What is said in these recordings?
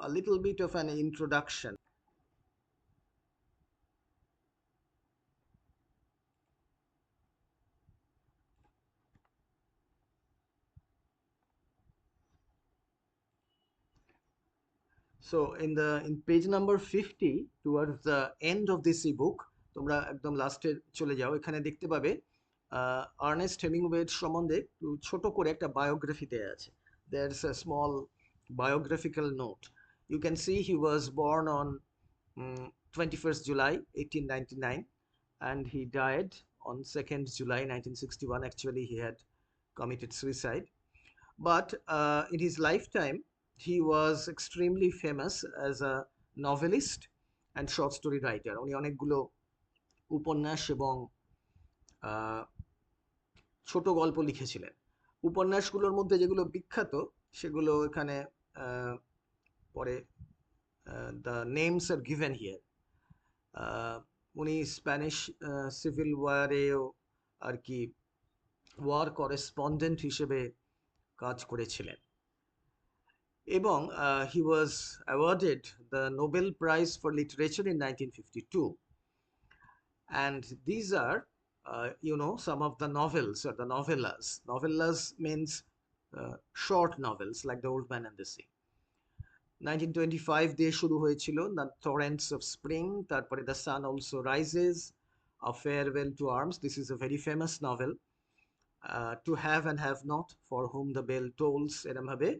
a little bit of an introduction. So in page number 50, towards the end of this ebook, তোমরা একদম লাস্টে চলে যাও, এখানে দেখতে পাবে আর্নেস্ট হেমিংওয়ের সম্বন্ধে একটু ছোট করে একটা বায়োগ্রাফি দেয়া আছে. There's a small biographical note. You can see he was born on 21st July 1899 and he died on 2nd July 1961. Actually, he had committed suicide. But in his lifetime, he was extremely famous as a novelist and short story writer. উনি অনেকগুলো উপন্যাস এবং ছোট গল্প লিখেছিলেন. উপন্যাসগুলোর মধ্যে যেগুলো বিখ্যাত সেগুলো এখানে পরে the names are given here. উনি স্প্যানিশ সিভিল ওয়ারেও আর কি ওয়ার করেসপন্ডেন্ট হিসেবে কাজ করেছিলেন এবং he was awarded the Nobel Prize for Literature in 1952. And these are some of the novels or the novellas. Novellas means short novels like The Old Man and the Sea. 1925 দিয়ে শুরু হয়েছিল The Torrents of Spring, তারপরে The Sun Also Rises, A Farewell to Arms. This is a very famous novel. To Have and Have Not, For Whom the Bell Tolls, এরম ভাবে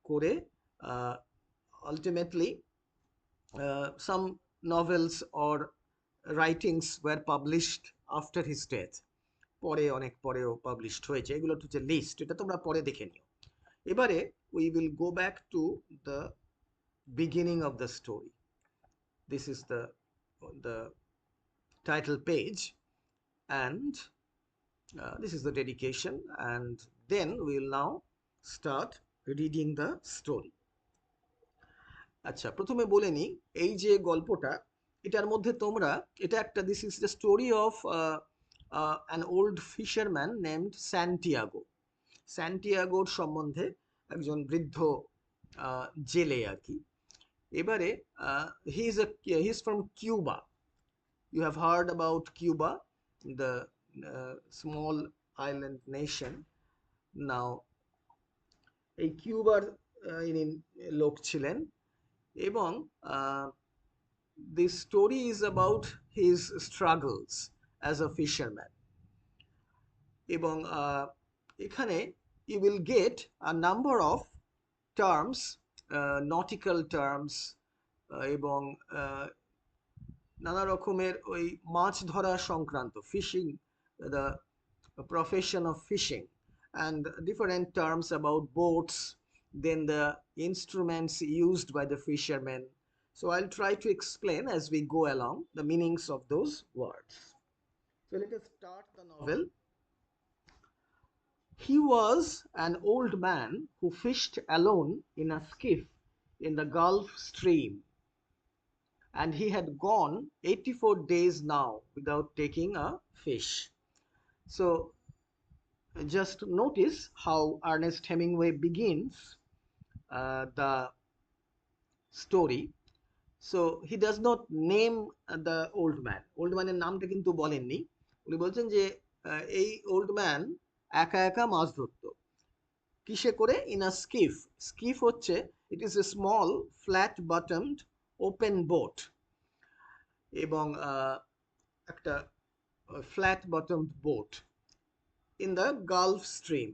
করে ultimately some novels or writings were published after his death. পরে অনেক পরেও published হয়েছে. এগুলো হচ্ছে list, এটা তোমরা পরে দেখে নিও. এবারে we will go back to the beginning of the story. This is the title page and this is the dedication, and then we will now start reading the story. আচ্ছা, প্রথমে বলে নি এই যে গল্পটা, এটার মধ্যে তোমরা এটা একটা this is the story of an old fisherman named Santiago. স্যান্টিয়াগোর সম্বন্ধে একজন বৃদ্ধ জেলে আর কি. এবারে he is from Cuba. You have heard about Cuba, the small island nation. Now এই কিউবার ইনি লোক ছিলেন এবং this story is about his struggles as a fisherman. এবং এখানে you will get a number of terms, nautical terms এবং নানা রকমের ওই মাছ ধরা সংক্রান্ত, fishing, the profession of fishing, and different terms about boats, then the instruments used by the fishermen. So I'll try to explain as we go along the meanings of those words. So let us start the novel. He was an old man who fished alone in a skiff in the Gulf Stream, and he had gone 84 days now without taking a fish. So just notice how Ernest Hemingway begins the story. So he does not name the old man. Old man এর নামটা কিন্তু বলেননি. উনি বলছেন যে এই old man একা একা মাছ ধরতো. কিসে করে? In a skiff. স্কিফ হচ্ছে it is a small flat bottomed open boat, এবং একটা flat bottomed boat in the Gulf Stream,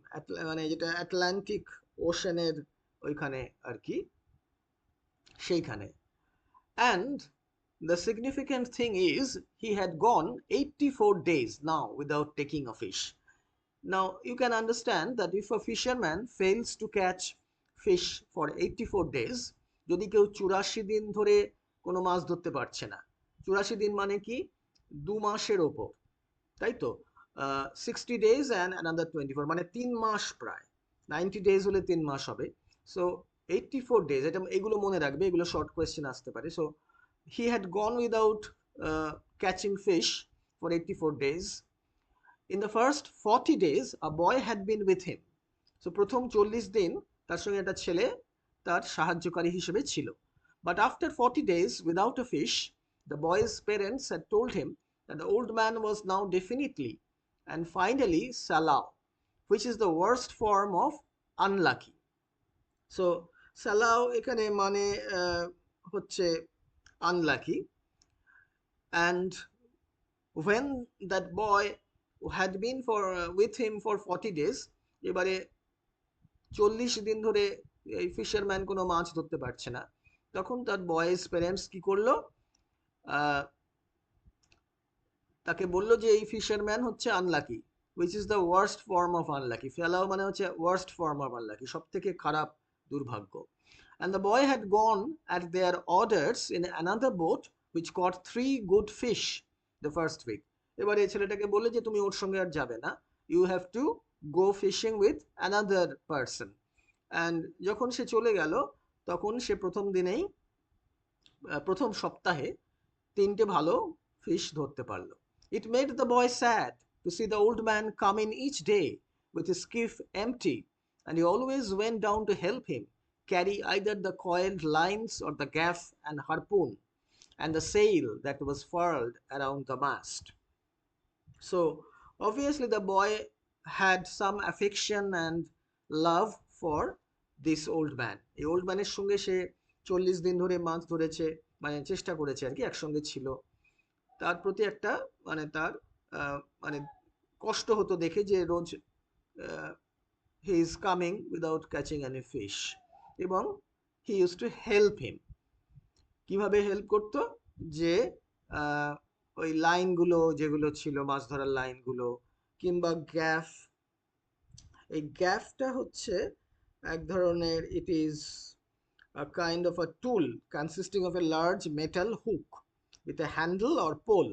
মানে যেটা আটলান্টিক ওশানের ওইখানে আর কি, সেইখানে. And the significant thing is he had gone 84 days now without taking a fish. Now you can understand that if a fisherman fails to catch fish for 84 days, যদি কেউ 84 দিন ধরে কোনো মাছ ধরতে পারছে না, 84 দিন মানে কি 2 মাসের ওপর, তাই তো, 60 days and another 24, মানে 3 মাস প্রায়, 90 days হলে 3 মাস হবে. সো 84 days, এটা এগুলো মনে রাখবে, এগুলো শর্ট কোয়েশ্চেন আসতে পারে. So he had gone without catching fish for 84 days. In the first 40 days a boy had been with him. So প্রথম 40 দিন তার সঙ্গে একটা ছেলে তার সাহায্যকারী হিসেবে ছিল। But after 40 days without a fish, the boy's parents had told him that the old man was now definitely and finally Salah, which is the worst form of unlucky. So Salah এখানে মানে হচ্ছে unlucky. And when that boy had been with him for 40 days, এবারে 40 দিন ধরে এই fisherman কোনো মাছ ধরতে পারছে না, তখন তার বয়েজ প্যারেন্টস কি করলো, তাকে বলল যে এই ফিশারম্যান হচ্ছে unlucky, which is the worst form of unlucky. ফেলাও মানে হচ্ছে ওয়ার্স্ট ফর্ম অফ আনলাকি, সব থেকে খারাপ দুর্ভাগ্য। And the boy had gone at their orders in another boat which caught 3 good fish the first week. এবারে ছেলেটাকে বলে যে তুমি ওর সঙ্গে আর যাবে না, you have to go fishing with another person. And যখন সে চলে গেল তখন সে প্রথম সপ্তাহে 3টে ভালো ফিশ ধরতে পারলো। It made the boy sad to see the old man come in each day with his skiff empty, and he always went down to help him carry either the coiled lines or the gaff and harpoon and the sail that was furled around the mast. So obviously the boy had some affection and love for this old man. এই old man এর সঙ্গে সে 40 দিন ধরে মাছ ধরেছে, মানে চেষ্টা করেছে আর কি, একসঙ্গে ছিল। তার প্রতি একটা মানে তার মানে কষ্ট হতো দেখে যে রোজ he is coming without catching any fish, এবং he use to help him. কিভাবে হেল্প করতো, যে ওই লাইনগুলো যেগুলো ছিল মাছ ধরার লাইনগুলো, কিংবা গ্যাফ, এই গ্যাফটা হচ্ছে এক ধরনের, it is a kind of a tool consisting of a large metal hook with a handle or pole.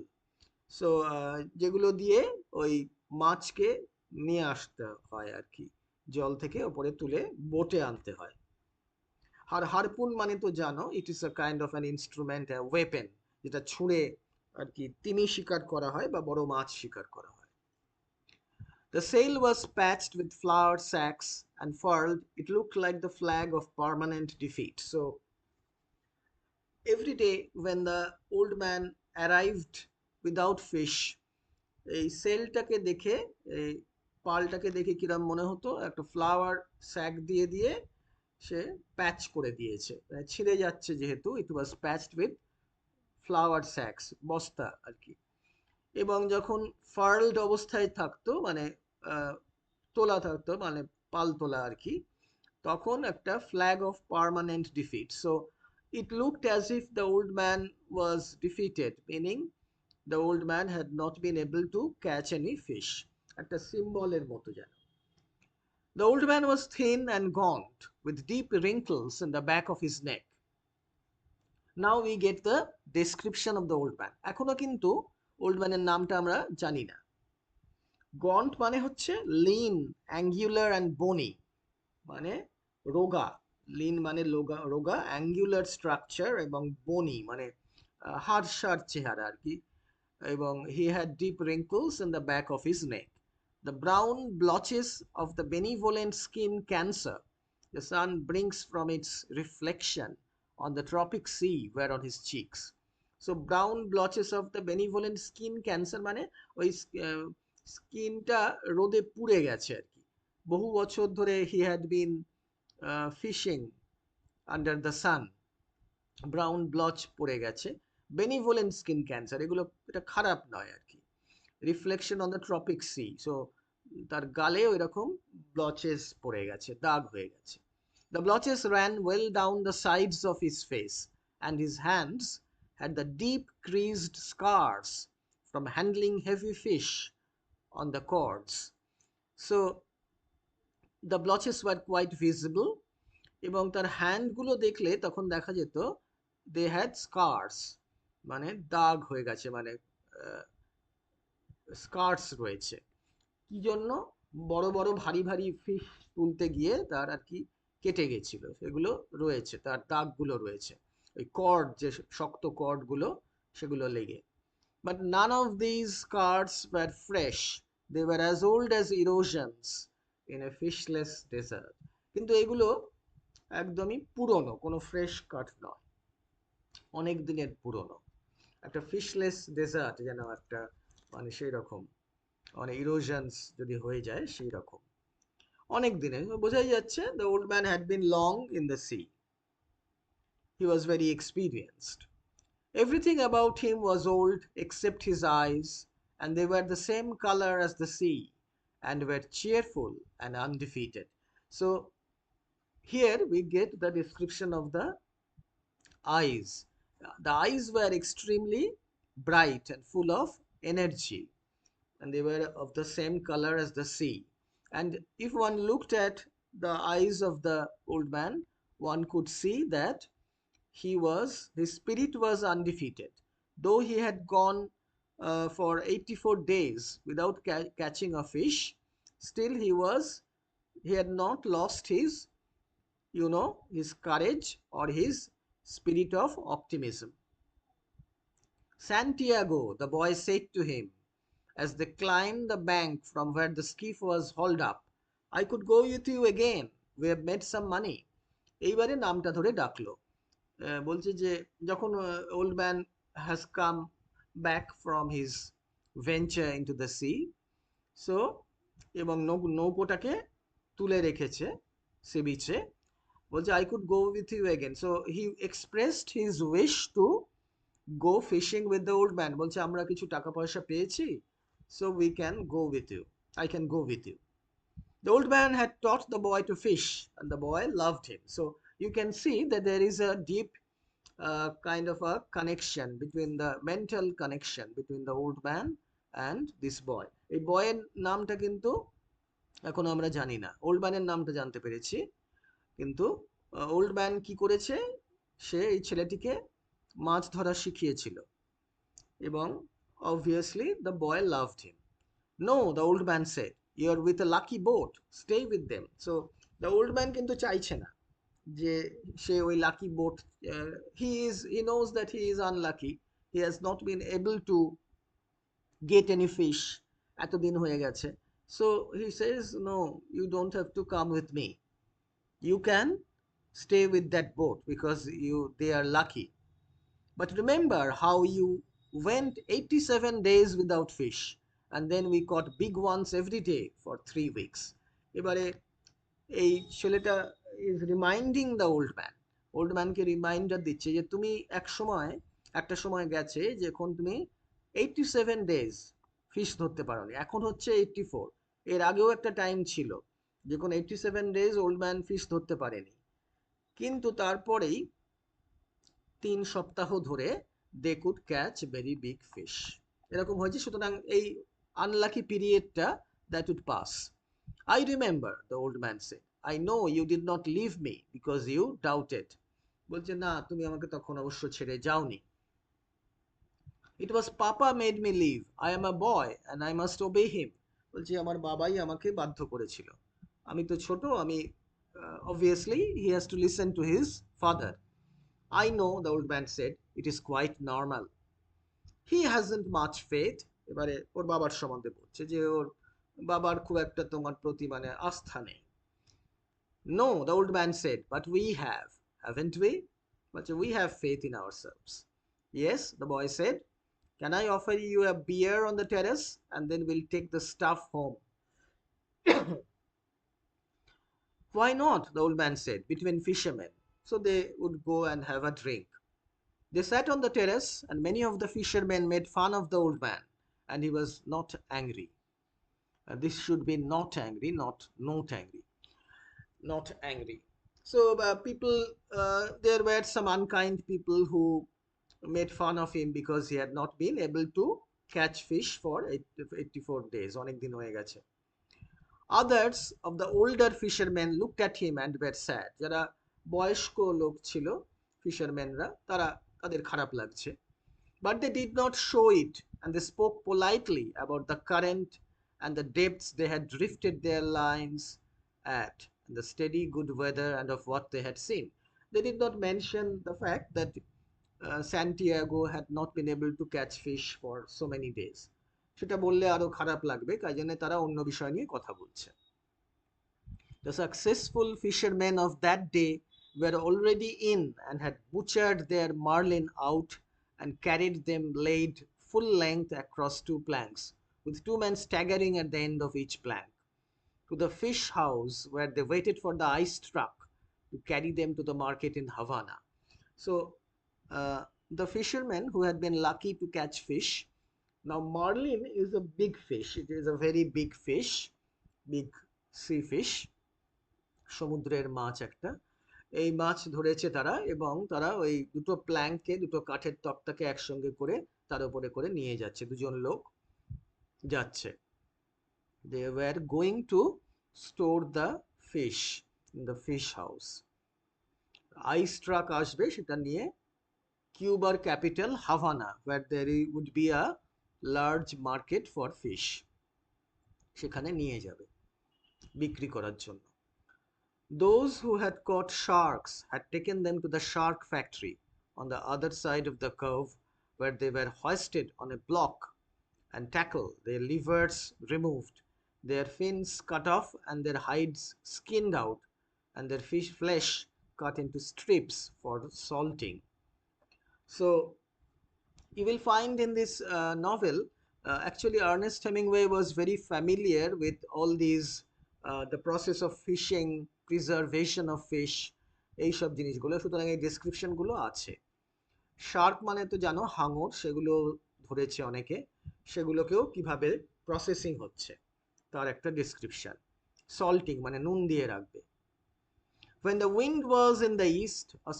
So যেগুলো দিয়ে ওই মাছকে নিয়ে আসতে হয় আর কি, জল থেকে ওপরে তুলে বোটে আনতে হয়। আর হারপুন মানে তো জানো, it is a kind of an instrument, weapon, যেটা ছুঁড়ে আর কি তিমি শিকার করা হয় বা বড় মাছ শিকার করা হয়। The sail was patched with flour sacks and furled. It looked like the flag of permanent defeat. So every day when the old man arrived without fish, এই সেলটাকে দেখে, এই পালটাকে দেখে কিরম মনে হতো, একটা ফ্লাওয়ার স্যাক দিয়ে দিয়ে সে প্যাচ করে দিয়েছে, ছিঁড়ে যাচ্ছে যেহেতু, ইট ওয়াজ প্যাচড উইথ ফ্লাওয়ার স্যাক্স, বস্তা আর কি। এবং যখন ফার্লড অবস্থায় থাকতো, মানে তোলা থাকতো, মানে পাল তোলা আর কি, তখন একটা flag of permanent defeat. So it looked as if the old man was defeated, meaning the old man had not been able to catch any fish, একটা সিম্বলের মতো যেন। The old man was thin and gaunt with deep wrinkles in the back of his neck. Now we get the description of the old man. এখনো কিন্তু old ম্যানের নামটা আমরা জানি না। গন্ট মানে হচ্ছে লিন, অ্যাঙ্গুলার অ্যান্ড বনি, মানে রোগা, লিন মানে রোগা, অ্যাঙ্গুলার স্ট্রাকচার, এবং বনি মানে হাড়সার চেহারা আর কি, এবং he had deep wrinkles in the back of his neck. The brown blotches of the benevolent skin cancer the sun brings from its reflection on the tropic sea were on his cheeks. So brown blotches of the benevolent skin cancer মানে ওই স্কিনটা রোদে পুড়ে গেছে আর কি, বহু বছর ধরে he had been fishing under the sun, brown blotch পড়ে গেছে, বেনিভোলেন্ট স্কিন ক্যান্সার, এগুলো এটা খারাপ নয় আর কি। Reflection on the tropic sea, so তার গালে ওই রকম ব্লচেস পড়ে গেছে, দাগ হয়ে গেছে। The blotches ran well down the sides of his face and his hands had the deep creased scars from handling heavy fish on the cords. So the blotches were quite visible, এবং তার হ্যান্ডগুলো দেখলে তখন দেখা যেত they had স্কার্স, মানে দাগ হয়ে গেছে, মানে স্কার্স রয়েছে। কি জন্য? বড় বড় ভারী ভারী ফিশ তুলতে গিয়ে তার আর কি কেটে গেছিল, সেগুলো রয়েছে, তার দাগগুলো রয়েছে, ওই কর্ড, যে শক্ত কর্ডগুলো, সেগুলো লেগে। But none of these scars were fresh. They were as old as erosions in a fishless desert. কিন্তু এগুলো একদমই পুরনো, কোনো ফ্রেশ কাট নয়, অনেক দিনের পুরনো, একটা ফিশলেস ডেজার্ট যেন একটা, মানে সেই রকম, মানে ইরোশনস যদি হয়ে যায় সেই রকম, অনেক দিনের বোঝাই যাচ্ছে। The old man had been long in the sea, he was very experienced. Everything about him was old except his eyes, and they were the same color as the sea and were cheerful and undefeated. So, here we get the description of the eyes. The eyes were extremely bright and full of energy, and they were of the same color as the sea. And if one looked at the eyes of the old man, one could see that his spirit was undefeated. Though he had gone for 84 days without catching a fish, still he had not lost his courage or his spirit of optimism. Santiago, the boy said to him, as they climbed the bank from where the skiff was hauled up, I could go with you again. We have made some money. এইবারে নামটা ধরে ডাকলো। বলছে যে যখন old man has come back from his venture into the sea, so এবং নৌকোটাকে তুলে রেখেছে সি বিচে, বলছে I could go with you again. So he expressed his wish to go fishing with the old man, বলছে আমরা কিছু টাকা পয়সা পেয়েছি, so we can go with you, I can go with you. The old man had taught the boy to fish, and the boy loved him. So you can see that there is a deep kind of a connection between the mental connection between the old man and this boy. এই বয়ের নামটা কিন্তু এখনো আমরা জানি না, old ম্যানের নামটা জানতে পেরেছি, কিন্তু ওল্ড ম্যান কি করেছে, সে এই ছেলেটিকে মাছ ধরা শিখিয়েছিল, এবং obviously the boy loved him. No, the old man said, you are with a lucky boat, stay with them. So the old man কিন্তু চাইছে না যে সে ওই lucky boat, he knows that he is unlucky, he has not been able to get any fish, এতদিন হয়ে গেছে. So he says, no, you don't have to come with me, you can stay with that boat because they are lucky. But remember how you went 87 days without fish, and then we caught big ones every day for 3 weeks. এবারে এই ছেলেটা is reminding the old ম্যানকে reminder দিচ্ছে যে তুমি একটা সময় গেছে যখন তুমি 87 ডেজ ফিশ ধরতে পারোনি, এখন হচ্ছে 84, এর আগেও একটা টাইম ছিল যখন 87 ডেজ ওল্ড ম্যান ফিশ ধরতে পারেনি, কিন্তু তারপরেই 3 সপ্তাহ ধরে they could catch very big fish, এরকম হয়েছে। সুতরাং এই আনলাকি পিরিয়ডটা that would pass. I remember, the old man said. I know you did not leave me because you doubted. বলছে না, তুমি আমাকে তখন অবশ্য ছেড়ে যাওনি। It was Papa made me leave. I am a boy and I must obey him. বলছে আমার বাবাই আমাকে বাধ্য করেছিল, আমি তো ছোট, আমি obviously he has to listen to his father. I know, the old man said, it is quite normal. He hasn't much faith. এবারে ওর বাবার সম্বন্ধে বলছে যে ওর বাবার খুব একটা তোমার প্রতি মানে আস্থা নেই। No, the old man said, but we have, haven't we? But we have faith in ourselves. Yes, the boy said, can I offer you a beer on the terrace and then we'll take the stuff home? Why not? The old man said, between fishermen. So they would go and have a drink. They sat on the terrace, and many of the fishermen made fun of the old man, and he was not angry. This should be not angry, not angry, not angry. So there were some unkind people who made fun of him because he had not been able to catch fish for 84 days. অনেক দিন হয়ে গেছে। Others of the older fishermen looked at him and were sad. যারা বয়স্ক লোক ছিল ফিশারম্যানরা, তাদের খারাপ লাগছে। But they did not show it, and they spoke politely about the current and the depths they had drifted their lines at, and the steady good weather and of what they had seen. They did not mention the fact that Santiago had not been able to catch fish for so many days. সেটা বললে আরো খারাপ লাগবে, তাই জন্য তারা অন্য বিষয় নিয়ে কথা বলছে। The successful fishermen of that day were already in and had butchered their marlin out and carried them laid full length across two planks, with two men staggering at the end of each plank, to the fish house where they waited for the ice truck to carry them to the market in Havana. So, the fishermen who had been lucky to catch fish. Now, marlin is a big fish. It is a very big fish, big sea fish, সমুদ্রের মাছ একটা। এই মাছ ধরেছে তারা এবং তারা ওই দুটো প্ল্যাঙ্কে দুটো কাঠের তক্তাকে একসঙ্গে করে তার উপরে করে নিয়ে যাচ্ছে, দুজন লোক যাচ্ছে। They were going to store the fish in the fish house. Ice truck আসবে সেটা নিয়ে কিউবার capital Havana, where there would be a large market for fish, সেখানে নিয়ে যাবে বিক্রি করার জন্য। Those who had caught sharks had taken them to the shark factory on the other side of the cove, where they were hoisted on a block and tackle, their livers removed, their fins cut off, and their hides skinned out, and their fish flesh cut into strips for salting. So, you will find in this novel, actually Ernest Hemingway was very familiar with all these, the process of fishing, preservation of fish, এইসব জিনিসগুলো, সুতরাং এই ডেসক্রিপশনগুলো আছে। Shark মানে তো জানো হাঙর, সেগুলো ধরেছে অনেকে, সেগুলোকেও কিভাবে প্রসেসিং হচ্ছে তার একটা ডেসক্রিপশন। সল্টিং মানে নুন দিয়ে রাখবে। When the wind was in the east, a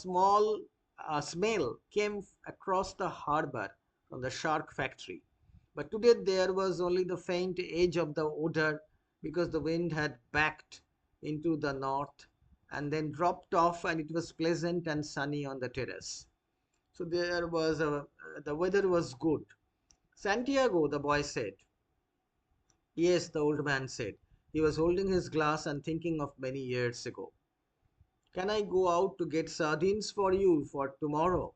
smell came across the harbor from the shark factory. But today there was only the faint edge of the odor, because the wind had backed into the north and then dropped off, and it was pleasant and sunny on the terrace. So the weather was good. Santiago, the boy said. Yes, the old man said. He was holding his glass and thinking of many years ago. Can I go out to get sardines for you for tomorrow?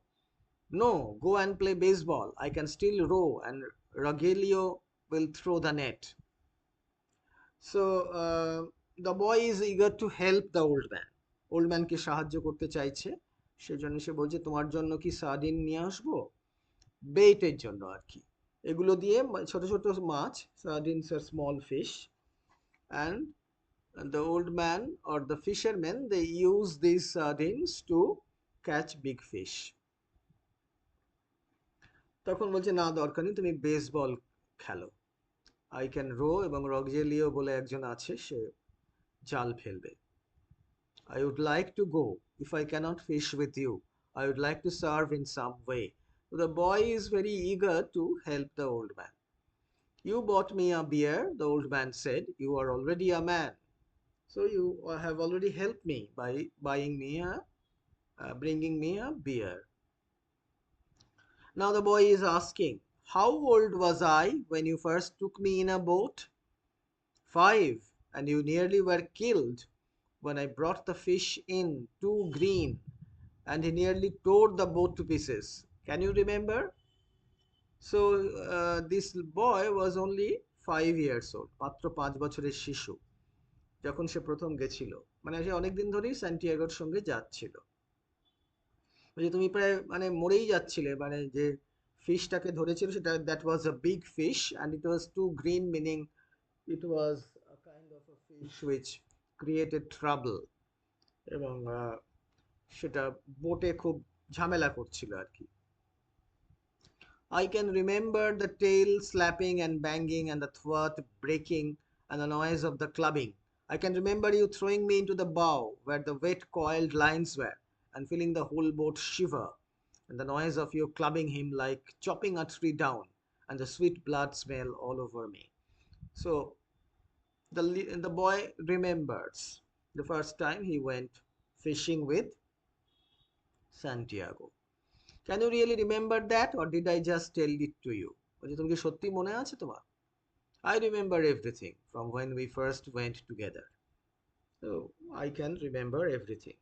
No, go and play baseball. I can still row, and Rogelio will throw the net. So, the boy is eager to help the old man. Old man কে সাহায্য করতে চাইছে, সেজন্য সে বলছে তোমার জন্য কি sardine নিয়ে আসবো, বেইটের জন্য আর কি। এগুলো দিয়ে ছোট ছোট মাছ, sardines are small fish, and the old man or the fishermen, they use these sardines to catch big fish. তখন বলছে না দরকার নেই, তুমি বেসবল খেলো। আই ক্যান রো, এবং রগজেলিও বলে একজন আছে, সে জাল ফেলবে। I would like to go. If I cannot fish with you, I would like to serve in some way. So the boy is very eager to help the old man. You bought me a beer, the old man said. You are already a man, so you have already helped me by bringing me a beer. Now the boy is asking, how old was I when you first took me in a boat? 5, and you nearly were killed when I brought the fish in too green, and he nearly tore the boat to pieces. Can you remember? So this boy was only 5 years old, মাত্র 5 বছরের শিশু যখন সে প্রথম গেছিল, মানে সে অনেকদিন ধরেই স্যান্টিয়াগোর সঙ্গে যাচ্ছিল। যে তুমি প্রায় মানে মরেই যাচ্ছিলে, মানে যে ফিশটাকে ধরেছিল সেটা, that was a big fish, and it was too green, meaning it was a kind of a fish which created trouble, এবং সেটা বোটে খুব ঝামেলা করছিল আর কি। I can remember the tail slapping and banging and the thwart breaking and the noise of the clubbing. I can remember you throwing me into the bow where the wet coiled lines were and feeling the whole boat shiver, and the noise of you clubbing him like chopping a tree down, and the sweet blood smell all over me. So the boy remembers the first time he went fishing with Santiago. Can you really remember that, or did I just tell it to you? বলছে তুমি কি সত্যি মনে আছে তোমার? I remember everything from when we first went together. So I can remember everything.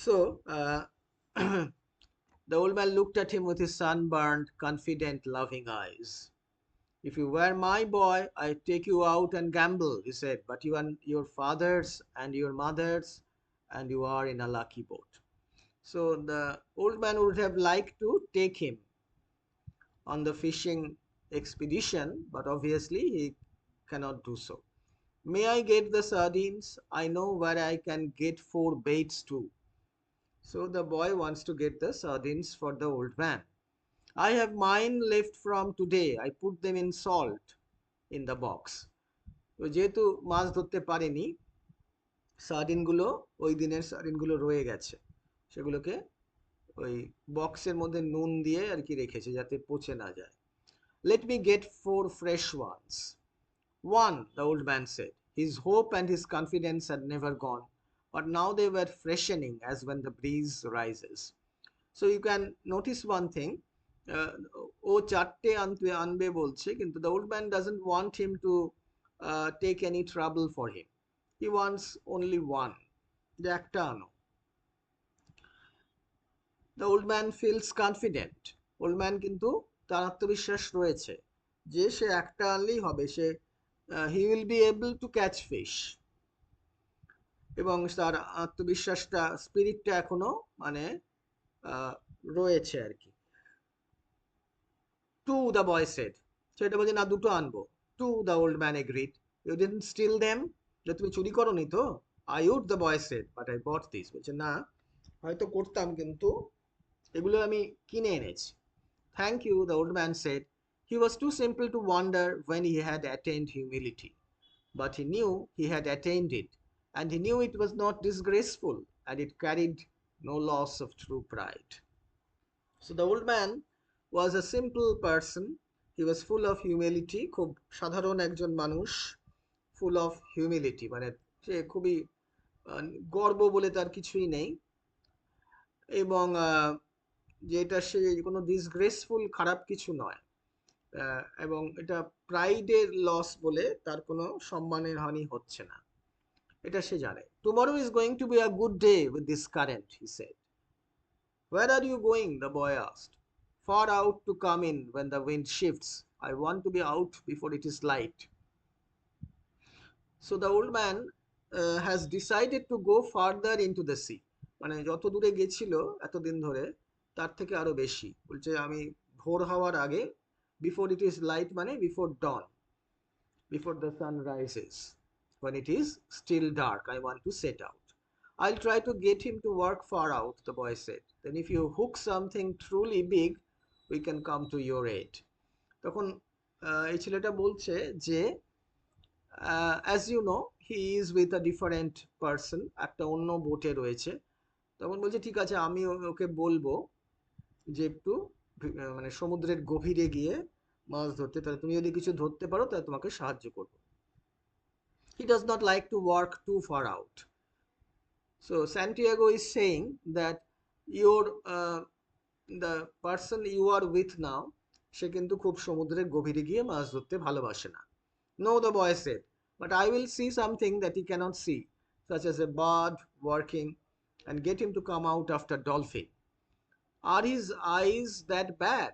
So the old man looked at him with his sunburned, confident, loving eyes. If you were my boy, I'd take you out and gamble, he said, but you and your fathers and your mothers, and you are in a lucky boat. So the old man would have liked to take him on the fishing expedition, but obviously he cannot do so. May I get the sardines? I know where I can get 4 baits too. So the boy wants to get the sardines for the old man. I have mine left from today. I put them in salt in the box. তো যেহেতু মাছ ধরতে পারেনি, সার্ডিনগুলো ওই দিনের সার্ডিনগুলো রয়ে গেছে, সেগুলোকে ওই বক্সের মধ্যে নুন দিয়ে আর কি রেখেছে যাতে পচে না যায়। Let me get 4 fresh ones. One, the old man said. His hope and his confidence had never gone, but now they were freshening as when the breeze rises. So you can notice one thing. ও চারটে আনবে বলছে, কিন্তু the old man doesn't want him to take any trouble for him. He wants only one. যে একটা আনো। The old man feels confident. Old man কিন্তু তার আত্মবিশ্বাস রয়েছে যে সে একটা আনলেই হবে, সে he will be able to catch fish. এবং তার আত্মবিশ্বাসটা, স্পিরিটটা এখনো মানে রয়েছে আর কি। Two, the boy said. সেটা বলছে না, দুটো আনবো। Two, the old man agreed. You didn't steal them? যে তুমি চুরি করোনি তো? I would, the boy said, but I bought these. বলছে না, হয়তো করতাম, কিন্তু এগুলো আমি কিনে এনেছি। Thank you, the old man said. He was too simple to wonder when he had attained humility, but he knew he had attained it, and he knew it was not disgraceful, and it carried no loss of true pride. So the old man was a simple person. He was full of humility. খুব সাধারণ একজন মানুষ, full of humility, মানে সে খুবই গর্ব বলে তার কিছুই নেই, এবং যেটা সে কোনো ডিসগ্রেসফুল খারাপ কিছু নয়, এবং এটা প্রাইডের লস বলে তার কোনো সম্মানের হানি হচ্ছে না, এটা সে জানে। Tomorrow is going to be a good day with this current, he said. Where are you going? The boy asked. Far out to come in when the wind shifts. I want to be out before it is light. So the old man has decided to go further into the sea. মানে যত দূরে গেছিল এতদিন ধরে তার থেকে আরো বেশি, বলছে আমি ভোর হওয়ার আগে, before it is light মানে before dawn, before the sun rises, when it is still dark, I want to set out. I'll try to get him to work far out, the boy said. Then if you hook something truly big, we can come to your aid. তখন এই ছেলেটা বলছে যে as you know, he is with a different person, একটা অন্য বোটে রয়েছে। তখন বলছে ঠিক আছে, আমি ওকে বলবো যে একটু মানে সমুদ্রের গভীরে গিয়ে মাছ ধরতে, তাহলে তুমি যদি কিছু ধরতে পারো তাহলে তোমাকে সাহায্য করব। He does not like to work too far out. So Santiago is saying that your the person you are with now, সে কিন্তু খুব সমুদ্রের গভীরে গিয়ে মাছ ধরতে ভালোবাসে না। No, the boy said, but I will see something that he cannot see, such as a bird working, and get him to come out after dolphin. Are his eyes that bad?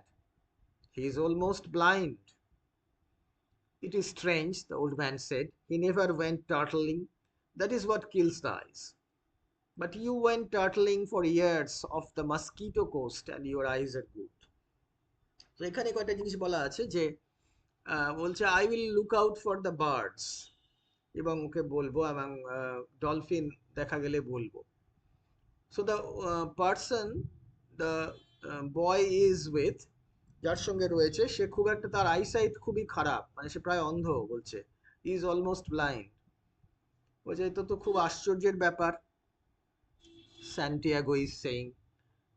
He is almost blind. It is strange, the old man said. He never went turtling. That is what kills the eyes. But you went turtling for years off the mosquito coast and your eyes are good. So এখানে কয়েকটা জিনিস বলা আছে যে বলছে I will look out for the birds, এবং ওকে বলবো, এবং ডলফিন দেখা গেলে বলবো। So the person the boy is with, যার সঙ্গে রয়েছে, সে খুব একটা, তার আইসাইট খুবই খারাপ, মানে সে প্রায় অন্ধ, বলছে হি ইজ অলমোস্ট ব্লাইন্ড। বলছে এটা তো খুব আশ্চর্যের ব্যাপার। স্যান্টিয়াগো ইজ সেইং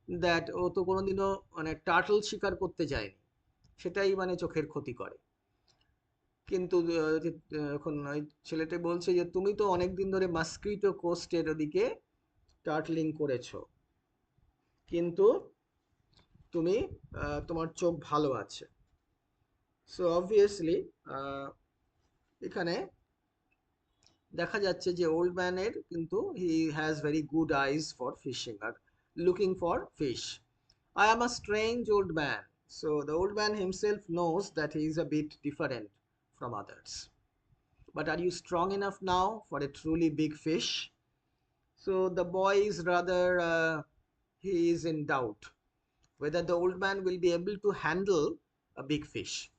দ্যাট ও তো কোনোদিনও মানে টার্টল শিকার করতে যায়নি, সেটাই মানে চোখের ক্ষতি করে। কিন্তু এখন ওই ছেলেটা বলছে যে তুমি তো অনেকদিন ধরে মস্কিটো কোস্টের ওদিকে টার্টলিং করেছো, কিন্তু তুমি তোমার চোখ ভালো আছে। সো অবভিয়াসলি এখানে দেখা যাচ্ছে যে ওল্ড ম্যানের কিন্তু he has very good eyes for fishing আর looking for fish. I am a strange old man, So the old man himself knows that he is a bit different from others. But are you strong enough now for a truly big fish? So the boy is rather, he is in doubt whether the old man will be able to handle a big fish.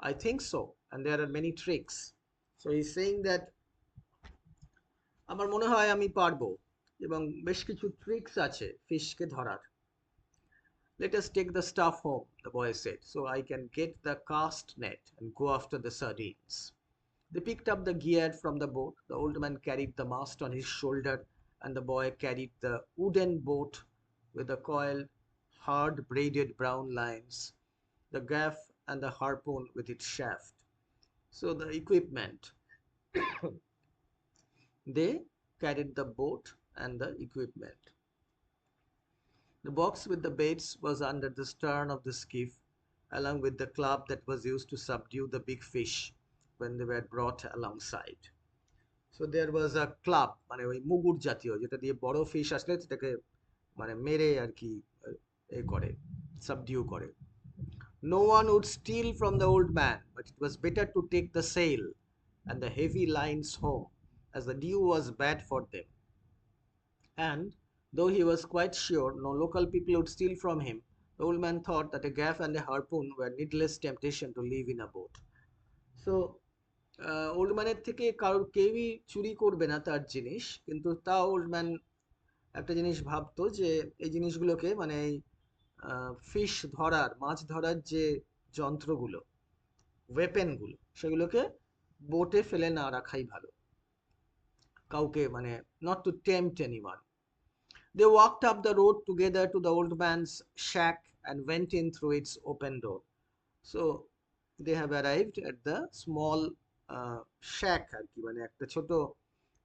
I think so, and there are many tricks. So he's saying that আমার মনে হয় আমি পারবো এবং বেশ কিছু tricks আছে ফিশকে ধরার. Let us take the stuff home, the boy said, so I can get the cast net and go after the sardines. They picked up the gear from the boat. The old man carried the mast on his shoulder, and the boy carried the wooden boat with the coiled, hard braided brown lines, the gaff and the harpoon with its shaft. So the equipment. They carried the boat and the equipment. The box with the baits was under the stern of the skiff, along with the club that was used to subdue the big fish when they were brought alongside. So there was a club, মানে ওই মুগুর জাতীয় যেটা দিয়ে বড় fish আসলে সেটাকে মানে মেরে আর কি এ করে সাবডিউ করে. No one would steal from the old man, but it was better to take the sail and the heavy lines home, as the dew was bad for them. And though he was quite sure no local people would steal from him, the old man thought that a gaff and a harpoon were needless temptation to leave in a boat. So old ম্যানের থেকে কারোর কেউই চুরি করবে না তার জিনিস, কিন্তু তাও ওল্ড ম্যান একটা জিনিস ভাবতো যে এই জিনিসগুলোকে মানে এই ফিশ ধরার মাছ ধরার যে যন্ত্রগুলো ওয়েপেনগুলো সেগুলোকে বোটে ফেলে না রাখাই ভালো কাউকে মানে not to tempt anyone. They walked up the road together to the old man's shack and went in through its open door. So they have arrived at the small shack আর কি মানে একটা ছোট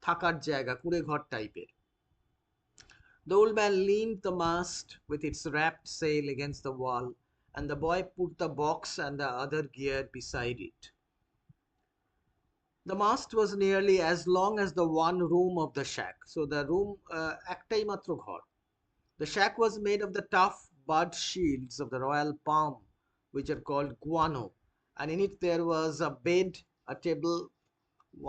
থাকার জায়গা কুড়ে ঘর টাইপের. The old man leaned the mast with its wrapped sail against the wall, and the boy put the box and the other gear beside it. The mast was nearly as long as the one room of the shack. So the room একটাই মাত্র ঘর. The shack was made of the tough bud shields of the royal palm, which are called guano, and in it there was a bed, a table,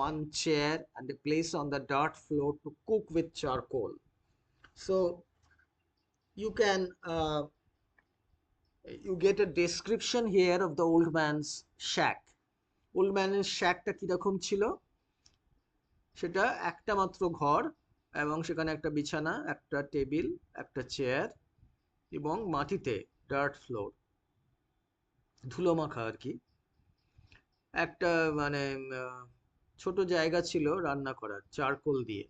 one chair, and a place on the dirt floor to cook with charcoal. So you can you get a description here of the old man's shack. Old man's shackটা কিরকম ছিল? সেটা একটা মাত্র ঘর এবং সেখানে একটা বিছানা, একটা টেবিল, একটা চেয়ার এবং মাটিতে ডার্ট ফ্লোর ধুলো মাখা আর কি একটা মানে ছোট জায়গা ছিল রান্না করার চারকোল দিয়ে.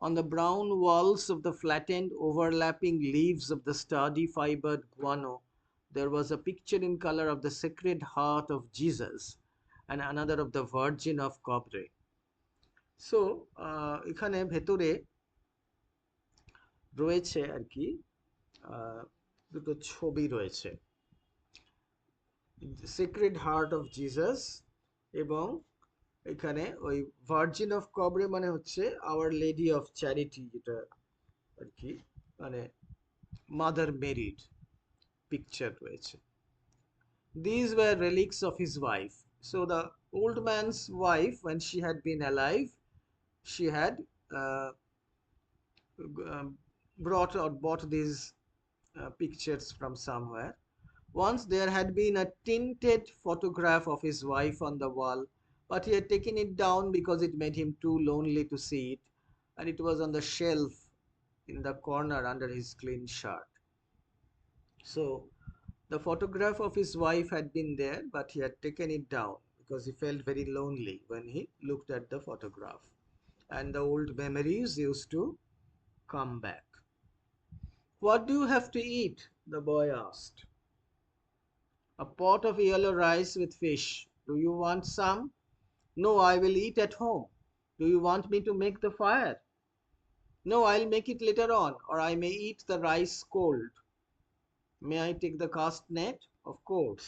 On the brown walls of the flattened overlapping leaves of the sturdy fibered guano there was a picture in color of the Sacred Heart of Jesus and another of the Virgin of Cobre. So এখানে ভেতরে রয়েছে আর কি দুটো ছবি রয়েছে, Sacred Heart of Jesus এবং এখানে ওই ভার্জিন অফ কবরে মানে হচ্ছে আওয়ার লেডি অফ চ্যারিটি, যেটা আর কি মানে মাদার মেরিড পিকচার রয়েছে. These were relics of his wife. So the old man's wife, when she had been alive, she had brought or bought these pictures from somewhere. Once there had been a tinted photograph of his wife on the wall, but he had taken it down because it made him too lonely to see it, and it was on the shelf in the corner under his clean shirt. So the photograph of his wife had been there, but he had taken it down because he felt very lonely when he looked at the photograph, and the old memories used to come back. What do you have to eat? The boy asked. A pot of yellow rice with fish. Do you want some? No, I will eat at home. Do you want me to make the fire? No, I'll make it later on, or I may eat the rice cold. May I take the cast net? Of course.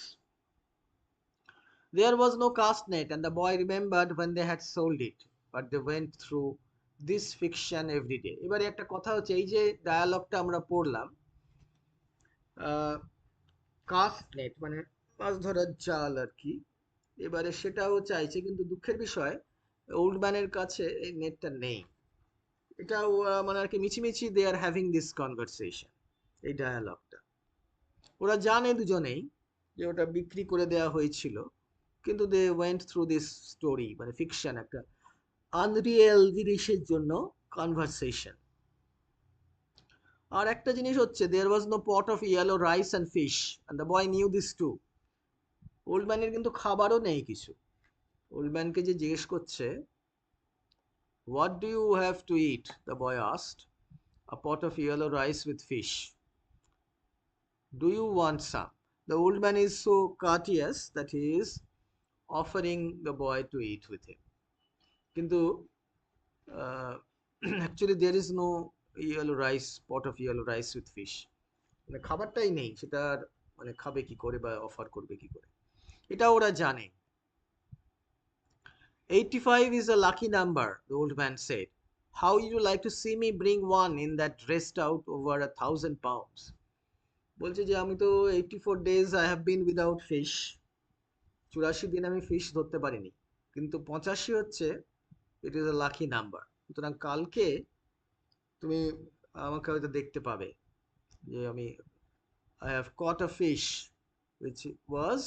There was no cast net, and the boy remembered when they had sold it, but they went through this fiction every day. এবারে একটা কথা হচ্ছে এই যে ডায়ালগটা আমরা পড়লাম caste net, মানে মাছ ধরার জাল আর কি। এবারে সেটাও চাইছে, কিন্তু দুঃখের বিষয় ওল্ড ম্যানের কাছে এই নেটটা নেই। এটাও মানে আর কি মিছিমিছি দে আর হ্যাভিং দিস কনভারসেশন, এই ডায়ালগটা। ওরা জানে দুজনেই যে ওটা বিক্রি করে দেওয়া হয়েছিল, কিন্তু they went through this story, মানে ফিকশন, একটা আনরিয়েল জিনিসের জন্য কনভারসেশন। আর একটা জিনিস হচ্ছে, there was no pot of yellow rice and fish, and the boy knew this too. Old ম্যানের কিন্তু খাবারও নেই কিছু। ওল্ড ম্যানকে যে জিজ্ঞেস করছে, what do you have to eat, the boy asked. A pot of yellow rice with fish, do you want some? The old man is so courteous that he is offering the boy to eat with him. কিন্তু actually there is no yellow rice, pot of yellow rice with fish, মানে খাবারটাই নেই, সেটা আর মানে খাবে কি করে বা অফার করবে কি করে, এটা ওরা জানে। 85 is a lucky number, the old man said. How would you like to see me bring one in that dressed out over 1,000 pounds? বলছে যে আমি তো 84 days I have been without fish, 84 দিন আমি ফিশ ধরতে পারিনি, কিন্তু 85 হচ্ছে, it is a lucky number. সুতরাং কালকে তুমি আমাকে হয়তো দেখতে পাবে যে আমি I have caught a fish which was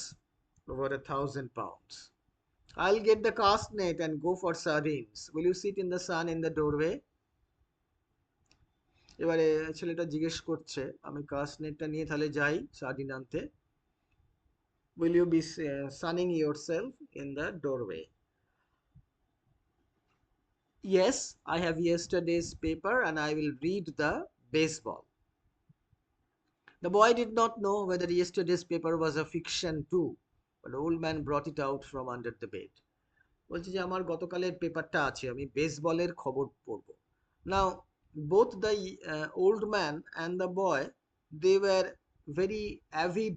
over 1,000 pounds. I'll get the cast net and go for sardines. Will you sit in the sun in the doorway? এবারে ছেলেটা জিজ্ঞেস করছে, আমি কাস্ট নেটটা নিয়ে তাহলে যাই সার্ডিন আনতে। Will you be sunning yourself in the doorway? Yes, I have yesterday's paper and I will read the baseball. The boy did not know whether yesterday's paper was a fiction too, but the old man brought it out from under the bed. বলছে যে আমার গতকালের পেপারটা আছে, আমি বেসবলের খবর পড়বো। Now both the old man and the boy, they were very avid